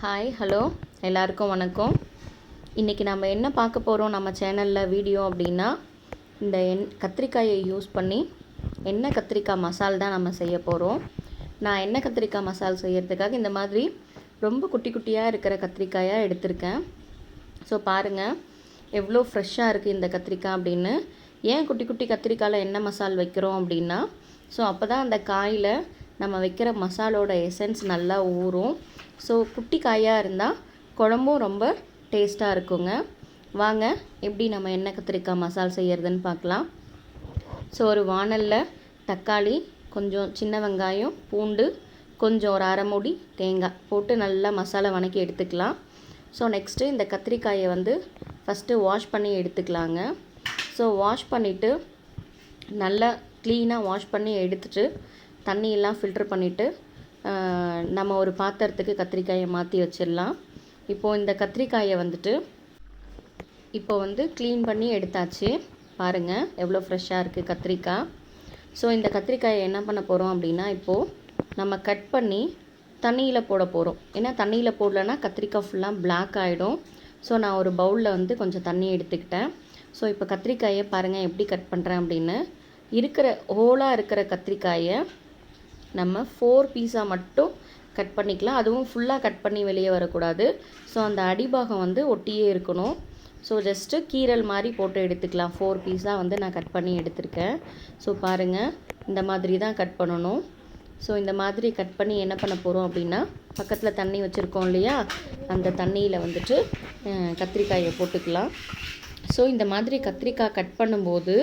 Hi hello எல்லாருக்கும் வணக்கம். இன்றைக்கி நம்ம என்ன பார்க்க போகிறோம் நம்ம சேனலில் வீடியோ அப்படின்னா, இந்த கத்திரிக்காயை யூஸ் பண்ணி எண்ணெய் கத்திரிக்காய் மசால் தான் நம்ம செய்ய போகிறோம். நான் எண்ணெய் கத்திரிக்காய் மசால் செய்கிறதுக்காக இந்த மாதிரி ரொம்ப குட்டி குட்டியாக இருக்கிற கத்திரிக்காயாக எடுத்திருக்கேன். ஸோ பாருங்கள் எவ்வளோ ஃப்ரெஷ்ஷாக இருக்குது இந்த கத்திரிக்காய் அப்படின்னு. ஏன் குட்டி குட்டி கத்திரிக்காயில் எண்ணெய் மசால் வைக்கிறோம் அப்படின்னா, ஸோ அப்போ தான் அந்த காயில் நம்ம வைக்கிற மசாலோட எசன்ஸ் நல்லா ஊறும். ஸோ குட்டி காயாக இருந்தால் குழம்பும் ரொம்ப டேஸ்ட்டாக இருக்குங்க. வாங்க எப்படி நம்ம எண்ணெய் கத்திரிக்காய் மசால் செய்கிறதுன்னு பார்க்கலாம். ஸோ ஒரு வாணலில் தக்காளி, கொஞ்சம் சின்ன வெங்காயம், பூண்டு, கொஞ்சம் ஒரு அரை மூடி தேங்காய் போட்டு நல்லா மசாலா வணக்கி எடுத்துக்கலாம். ஸோ நெக்ஸ்ட்டு இந்த கத்திரிக்காயை ஃபஸ்ட்டு வாஷ் பண்ணி எடுத்துக்கலாங்க. ஸோ வாஷ் பண்ணிவிட்டு நல்லா க்ளீனாக வாஷ் பண்ணி எடுத்துட்டு தண்ணியெல்லாம் ஃபில்ட்ரு பண்ணிவிட்டு நம்ம ஒரு பாத்திரத்துக்கு கத்திரிக்காயை மாற்றி வச்சிடலாம். இப்போது இந்த கத்திரிக்காயை இப்போ க்ளீன் பண்ணி எடுத்தாச்சு. பாருங்கள் எவ்வளோ ஃப்ரெஷ்ஷாக இருக்குது கத்திரிக்காய். ஸோ இந்த கத்திரிக்காயை என்ன பண்ண போகிறோம் அப்படின்னா, இப்போது நம்ம கட் பண்ணி தண்ணியில் போட போகிறோம். ஏன்னா தண்ணியில் போடலன்னா கத்திரிக்காய் ஃபுல்லாக பிளாக் ஆகிடும். ஸோ நான் ஒரு பவுலில் கொஞ்சம் தண்ணி எடுத்துக்கிட்டேன். ஸோ இப்போ கத்திரிக்காயை பாருங்கள் எப்படி கட் பண்ணுறேன் அப்படின்னு. ஹோலாக இருக்கிற கத்திரிக்காயை நம்ம 4 பீஸாக மட்டும் கட் பண்ணிக்கலாம். அதுவும் ஃபுல்லாக கட் பண்ணி வெளியே வரக்கூடாது. ஸோ அந்த அடிபாகம் ஒட்டியே இருக்கணும். ஸோ ஜஸ்ட்டு கீரல் மாதிரி போட்டு எடுத்துக்கலாம். 4 பீஸாக நான் கட் பண்ணி எடுத்திருக்கேன். ஸோ பாருங்கள் இந்த மாதிரி தான் கட் பண்ணணும். ஸோ இந்த மாதிரி கட் பண்ணி என்ன பண்ண போகிறோம் அப்படின்னா, பக்கத்தில் தண்ணி வச்சுருக்கோம் இல்லையா, அந்த தண்ணியில் கத்திரிக்காயை போட்டுக்கலாம். ஸோ இந்த மாதிரி கத்திரிக்காய் கட் பண்ணும்போது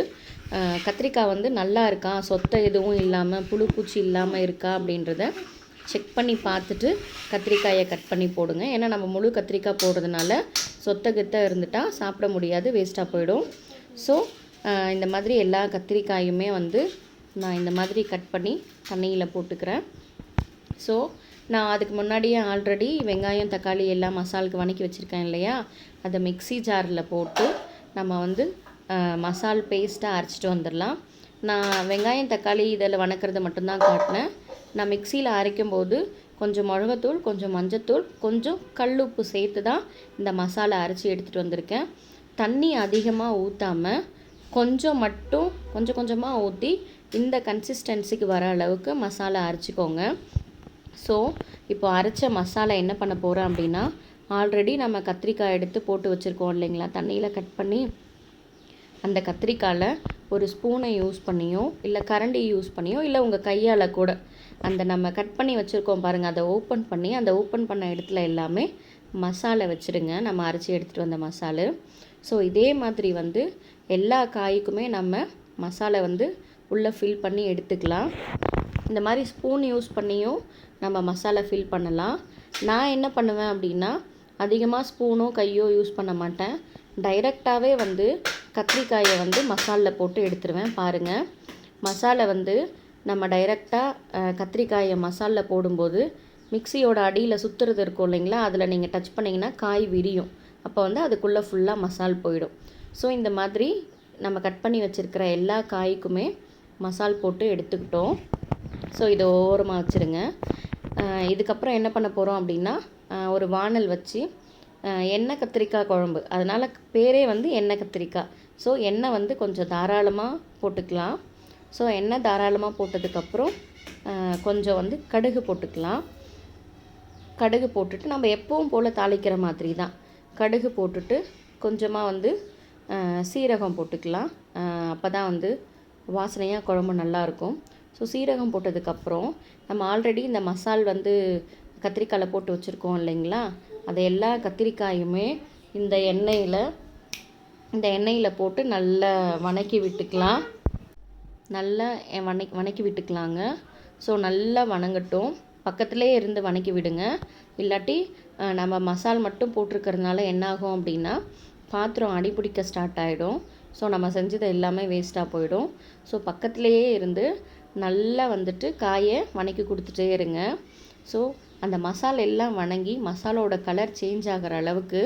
கத்திரிக்காய் நல்லா இருக்கா, சொத்தை எதுவும் இல்லாமல் புழு பூச்சி இல்லாமல் இருக்கா அப்படின்றத செக் பண்ணி பார்த்துட்டு கத்திரிக்காயை கட் பண்ணி போடுங்க. ஏன்னா நம்ம முழு கத்திரிக்காய் போடுறதுனால சொத்தை கித்த இருந்துட்டால் சாப்பிட முடியாது, வேஸ்ட்டாக போயிடும். ஸோ இந்த மாதிரி எல்லா கத்திரிக்காயுமே நான் இந்த மாதிரி கட் பண்ணி தண்ணியில் போட்டுக்கிறேன். ஸோ நான் அதுக்கு முன்னாடியே ஆல்ரெடி வெங்காயம், தக்காளி எல்லாம் மசாலுக்கு வணக்கி வச்சுருக்கேன் இல்லையா, அதை மிக்ஸி ஜாரில் போட்டு நம்ம மசால் பேஸ்ட்டாக அரைச்சிட்டு வந்துடலாம். நான் வெங்காயம், தக்காளி இதில் வணக்கிறத மட்டும்தான் காட்டினேன். நான் மிக்சியில் அரைக்கும்போது கொஞ்சம் மிளகாத்தூள், கொஞ்சம் மஞ்சத்தூள், கொஞ்சம் கல்லுப்பு சேர்த்து தான் இந்த மசாலா அரைச்சி எடுத்துகிட்டு வந்திருக்கேன். தண்ணி அதிகமாக ஊற்றாமல் கொஞ்சம் கொஞ்சமாக ஊற்றி இந்த கன்சிஸ்டன்சிக்கு வர அளவுக்கு மசாலா அரைச்சிக்கோங்க. ஸோ இப்போ அரைச்ச மசாலா என்ன பண்ண போகிறேன் அப்படின்னா, ஆல்ரெடி நம்ம கத்திரிக்காய் எடுத்து போட்டு வச்சுருக்கோம் இல்லைங்களா, தண்ணியில் கட் பண்ணி, அந்த கத்திரிக்காயில் ஒரு ஸ்பூனை யூஸ் பண்ணியோ இல்லை கரண்டி யூஸ் பண்ணியோ இல்லை உங்கள் கையால் கூட அந்த நம்ம கட் பண்ணி வச்சுருக்கோம் பாருங்கள், அதை ஓப்பன் பண்ணி அந்த ஓப்பன் பண்ண இடத்துல எல்லாமே மசாலா வச்சுருங்க, நம்ம அரைச்சி எடுத்துகிட்டு வந்த மசாலா. ஸோ இதே மாதிரி எல்லா காய்க்குமே நம்ம மசாலா உள்ளே ஃபில் பண்ணி எடுத்துக்கலாம். இந்த மாதிரி ஸ்பூன் யூஸ் பண்ணியும் நம்ம மசாலா ஃபில் பண்ணலாம். நான் என்ன பண்ணுவேன் அப்படின்னா, அதிகமாக ஸ்பூனோ கையோ யூஸ் பண்ண மாட்டேன். டைரெக்டாகவே கத்திரிக்காயை மசாலில் போட்டு எடுத்துருவேன். பாருங்கள் மசாலா நம்ம டைரெக்டாக கத்திரிக்காயை மசாலில் போடும்போது மிக்சியோட அடியில் சுற்றுறது இருக்கும் இல்லைங்களா, அதில் நீங்கள் டச் பண்ணிங்கன்னா காய் விரியும். அப்போ அதுக்குள்ளே ஃபுல்லாக மசால் போயிடும். ஸோ இந்த மாதிரி நம்ம கட் பண்ணி வச்சுருக்கிற எல்லா காய்க்குமே மசால் போட்டு எடுத்துக்கிட்டோம். ஸோ இதை ஓரமாக வச்சுருங்க. இதுக்கப்புறம் என்ன பண்ண போகிறோம் அப்படின்னா, ஒரு வாணல் வச்சு எண்ணெய் கத்திரிக்காய் குழம்பு, அதனால் பேரே எண்ணெய் கத்திரிக்காய். ஸோ எண்ணெய் கொஞ்சம் தாராளமாக போட்டுக்கலாம். ஸோ எண்ணெய் தாராளமாக போட்டதுக்கப்புறம் கொஞ்சம் கடுகு போட்டுக்கலாம். கடுகு போட்டுட்டு நம்ம எப்பவும் போல் தாளிக்கிற மாதிரி தான் கடுகு போட்டுட்டு கொஞ்சமாக சீரகம் போட்டுக்கலாம். அப்போ தான் வாசனையாக குழம்பு நல்லாயிருக்கும். ஸோ சீரகம் போட்டதுக்கப்புறம் நம்ம ஆல்ரெடி இந்த மசால் கத்திரிக்காயில் போட்டு வச்சுருக்கோம் இல்லைங்களா, அதை எல்லா கத்திரிக்காயுமே இந்த எண்ணெயில் போட்டு நல்லா வணக்கி விட்டுக்கலாம். நல்லா வணக்கி விட்டுக்கலாங்க. ஸோ நல்லா வணங்கட்டும். பக்கத்துலேயே இருந்து வணக்கி விடுங்க. இல்லாட்டி நம்ம மசால் மட்டும் போட்டிருக்கிறதுனால என்னாகும் அப்படின்னா, பாத்திரம் அடிப்பிடிக்க ஸ்டார்ட் ஆகிடும். ஸோ நம்ம செஞ்சது எல்லாமே வேஸ்ட்டாக போயிடும். ஸோ பக்கத்துலேயே இருந்து நல்லா காயை வணக்கி கொடுத்துட்டே இருங்க. ஸோ அந்த மசாலா எல்லாம் வணங்கி மசாலோட கலர் சேஞ்ச் ஆகிற அளவுக்கு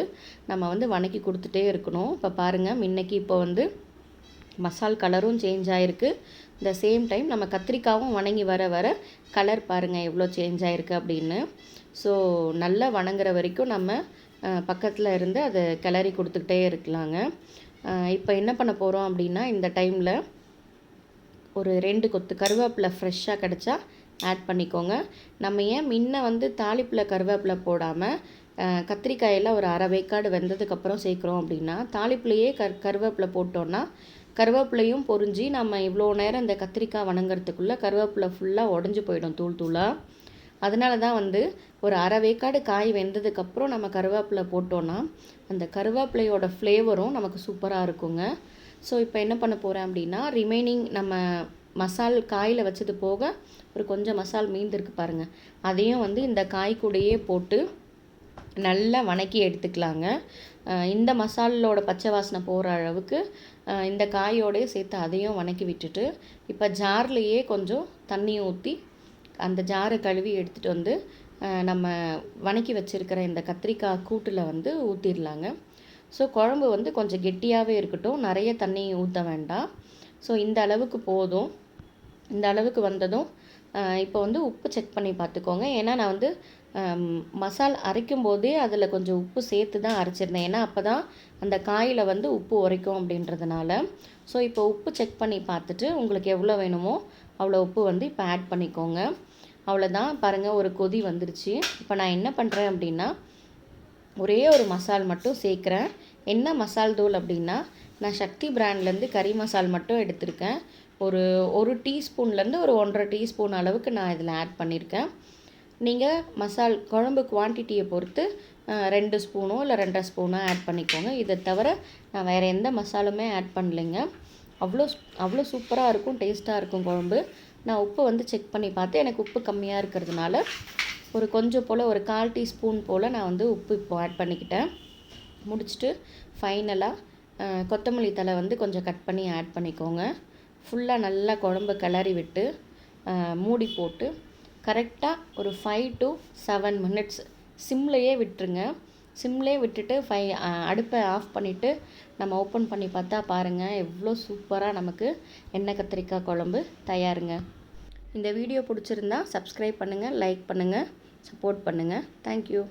நம்ம வணக்கி கொடுத்துட்டே இருக்கணும். இப்போ பாருங்கள் முன்னைக்கு இப்போ மசால் கலரும் சேஞ்ச் ஆகிருக்கு. இந்த சேம் டைம் நம்ம கத்திரிக்காவும் வணங்கி வர வர கலர் பாருங்கள் எவ்வளோ சேஞ்ச் ஆகிருக்கு அப்படின்னு. ஸோ நல்லா வணங்குற வரைக்கும் நம்ம பக்கத்தில் இருந்து அதை கிளறி கொடுத்துக்கிட்டே இருக்கலாங்க. இப்போ என்ன பண்ண போகிறோம் அப்படின்னா, இந்த டைமில் ஒரு 2 கொத்து கருவேப்பிலை ஃப்ரெஷ்ஷாக கிடச்சா ஆட் பண்ணிக்கோங்க. நம்ம ஏன் முன்ன வந்து தாளிப்பில் கருவேப்பிலை போடாமல் கத்திரிக்காயெல்லாம் ஒரு அரை வேக்காடு வெந்ததுக்கப்புறம் சேர்க்குறோம் அப்படின்னா, தாளிப்புலையே கருவேப்பிலை போட்டோன்னா கருவேப்பிலையும் பொரிஞ்சு நம்ம இவ்வளோ நேரம் இந்த கத்திரிக்காய் வணங்குறதுக்குள்ளே கருவேப்பிலை ஃபுல்லாக உடஞ்சி போயிடும் தூள் தூளாக. அதனால தான் வந்து ஒரு அரை வேக்காடு காய் வெந்ததுக்கப்புறம் நம்ம கருவேப்பிலை போட்டோன்னா அந்த கருவேப்பிலையோட ஃப்ளேவரும் நமக்கு சூப்பராக இருக்குங்க. ஸோ இப்போ என்ன பண்ண போகிறேன் அப்படின்னா, ரிமைனிங் நம்ம மசால் காயில் வச்சது போக ஒரு கொஞ்சம் மசால் மீந்திருக்கு பாருங்கள், அதையும் வந்து இந்த காய் கூடையே போட்டு நல்லா வணக்கி எடுத்துக்கலாங்க. இந்த மசாலோட பச்சை வாசனை போகிற அளவுக்கு இந்த காயோடையே சேர்த்து அதையும் வணக்கி விட்டுட்டு, இப்போ ஜார்லேயே கொஞ்சம் தண்ணி ஊற்றி அந்த ஜாரை கழுவி எடுத்துகிட்டு வந்து நம்ம வணக்கி வச்சுருக்கிற இந்த கத்திரிக்காய் கூட்டில் வந்து ஊற்றிடலாங்க. ஸோ குழம்பு வந்து கொஞ்சம் கெட்டியாகவே இருக்கட்டும், நிறைய தண்ணி ஊற்ற வேண்டாம். ஸோ இந்த அளவுக்கு போதும். இந்த அளவுக்கு வந்ததும் இப்போ வந்து உப்பு செக் பண்ணி பார்த்துக்கோங்க. ஏன்னா நான் வந்து மசால் அரைக்கும் போதே அதில் கொஞ்சம் உப்பு சேர்த்து தான் அரைச்சிருந்தேன். ஏன்னா அப்போ தான் அந்த காயில் வந்து உப்பு உரைக்கும் அப்படின்றதுனால. ஸோ இப்போ உப்பு செக் பண்ணி பார்த்துட்டு உங்களுக்கு எவ்வளோ வேணுமோ அவ்வளோ உப்பு வந்து இப்போ ஆட் பண்ணிக்கோங்க. அவ்வளோதான், பாருங்கள் ஒரு கொதி வந்துருச்சு. இப்போ நான் என்ன பண்ணுறேன் அப்படின்னா, ஒரே ஒரு மசால் மட்டும் சேர்க்குறேன். என்ன மசால் தூள் அப்படின்னா, நான் சக்தி பிராண்ட்லேருந்து கறி மசால் மட்டும் எடுத்திருக்கேன். ஒரு டீஸ்பூன்லேருந்து ஒரு 1.5 டீஸ்பூன் அளவுக்கு நான் இதில் ஆட் பண்ணியிருக்கேன். நீங்கள் மசால் குழம்பு குவான்டிட்டியை பொறுத்து 2 ஸ்பூனோ இல்லை 2.5 ஸ்பூனோ ஆட் பண்ணிக்கோங்க. இதை தவிர நான் வேறு எந்த மசாலுமே ஆட் பண்ணலைங்க. அவ்வளோ சூப்பராக இருக்கும், டேஸ்ட்டாக இருக்கும் குழம்பு. நான் உப்பு வந்து செக் பண்ணி பார்த்து எனக்கு உப்பு கம்மியாக இருக்கிறதுனால ஒரு கொஞ்சம் போல் ஒரு 1/4 டீஸ்பூன் போல் நான் வந்து உப்பு இப்போ ஆட் பண்ணிக்கிட்டேன். முடிச்சுட்டு ஃபைனலாக கொத்தமல்லி தழை வந்து கொஞ்சம் கட் பண்ணி ஆட் பண்ணிக்கோங்க. ஃபுல்லாக நல்லா குழம்பு கிளறி விட்டு மூடி போட்டு கரெக்டாக ஒரு 5 to 7 மினிட்ஸ் சிம்லையே விட்டுருங்க. சிம்லேயே விட்டுட்டு அடுப்பை ஆஃப் பண்ணிவிட்டு நம்ம ஓப்பன் பண்ணி பார்த்தா பாருங்கள் எவ்வளோ சூப்பராக நமக்கு எண்ணெய் கத்திரிக்காய் குழம்பு தயாருங்க. இந்த வீடியோ பிடிச்சிருந்தா சப்ஸ்கிரைப் பண்ணுங்கள், லைக் பண்ணுங்கள், சப்போர்ட் பண்ணுங்கள். தேங்க்யூ.